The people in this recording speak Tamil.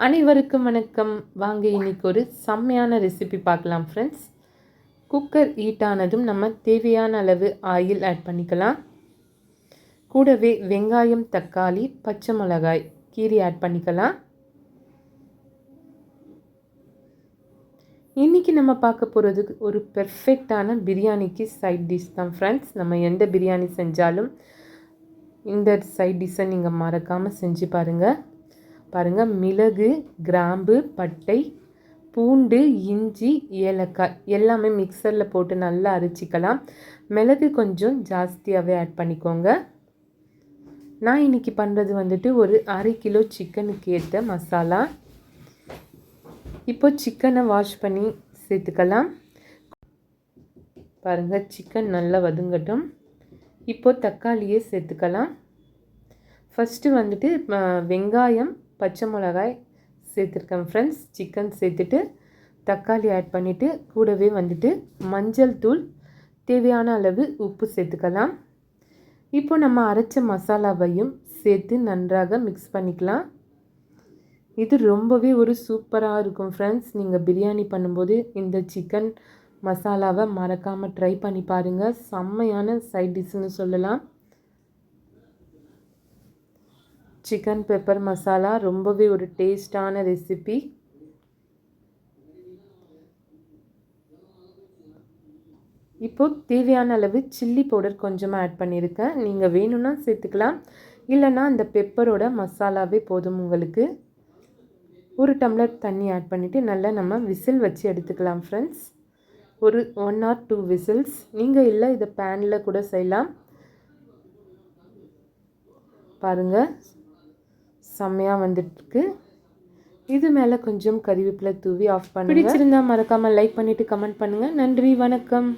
அனைவருக்கும் வணக்கம். வாங்க இன்னைக்கு ஒரு செம்மையான ரெசிபி பார்க்கலாம் ஃப்ரெண்ட்ஸ். குக்கர் ஹீட் ஆனதும் நம்ம தேவையான அளவு ஆயில் ஆட் பண்ணிக்கலாம். கூடவே வெங்காயம், தக்காளி, பச்சை மிளகாய் கீரி ஆட் பண்ணிக்கலாம். இன்றைக்கி நம்ம பார்க்க போகிறது ஒரு பெர்ஃபெக்டான பிரியாணிக்கு சைட் டிஷ் தான் ஃப்ரெண்ட்ஸ். நம்ம எந்த பிரியாணி செஞ்சாலும் இந்த சைட் டிஷ்ஷை நீங்கள் மறக்காமல் செஞ்சு பாருங்கள். மிளகு, கிராம்பு, பட்டை, பூண்டு, இஞ்சி, ஏலக்காய் எல்லாமே மிக்சரில் போட்டு நல்லா அரைச்சிக்கலாம். மிளகு கொஞ்சம் ஜாஸ்தியாகவே ஆட் பண்ணிக்கோங்க. நான் இன்றைக்கி பண்ணுறது ஒரு 1/2 கிலோ சிக்கனுக்கு ஏற்ற மசாலா. இப்போ சிக்கனை வாஷ் பண்ணி சேர்த்துக்கலாம். சிக்கன் நல்லா வதங்கட்டும். இப்போது தக்காளியே சேர்த்துக்கலாம். ஃபஸ்ட்டு வெங்காயம், பச்சை மிளகாய் சேர்த்துருக்கேன் ஃப்ரெண்ட்ஸ். சிக்கன் சேர்த்துட்டு தக்காளி ஆட் பண்ணிவிட்டு கூடவே மஞ்சள் தூள், தேவையான அளவு உப்பு சேர்த்துக்கலாம். இப்போ நம்ம அரைச்ச மசாலாவையும் சேர்த்து நன்றாக மிக்ஸ் பண்ணிக்கலாம். இது ரொம்பவே ஒரு சூப்பராக இருக்கும் ஃப்ரெண்ட்ஸ். நீங்கள் பிரியாணி பண்ணும்போது இந்த சிக்கன் மசாலாவை மறக்காமல் ட்ரை பண்ணி பாருங்கள். செம்மையான சைட் டிஷ்னு சொல்லலாம். சிக்கன் பெப்பர் மசாலா ரொம்பவே ஒரு டேஸ்டான ரெசிபி. இப்போது தேவையான அளவு சில்லி பவுடர் கொஞ்சமாக ஆட் பண்ணியிருக்கேன். நீங்கள் வேணும்னா சேர்த்துக்கலாம், இல்லைன்னா அந்த பெப்பரோட மசாலாவே போதும் உங்களுக்கு. 1 டம்ளர் தண்ணி ஆட் பண்ணிவிட்டு நல்லா நம்ம விசில் வச்சு எடுத்துக்கலாம் ஃப்ரெண்ட்ஸ். ஒரு 1 or 2 விசில்ஸ். நீங்கள் இல்லை இதை பேனில் கூட செய்யலாம். பாருங்கள், செம்மையாக வந்துட்டுருக்கு. இது மேலே கொஞ்சம் கறிவேப்பிலை தூவி ஆஃப் பண்ணுங்கள். பிடிச்சிருந்தால் மறக்காமல் லைக் பண்ணிவிட்டு கமெண்ட் பண்ணுங்கள். நன்றி, வணக்கம்.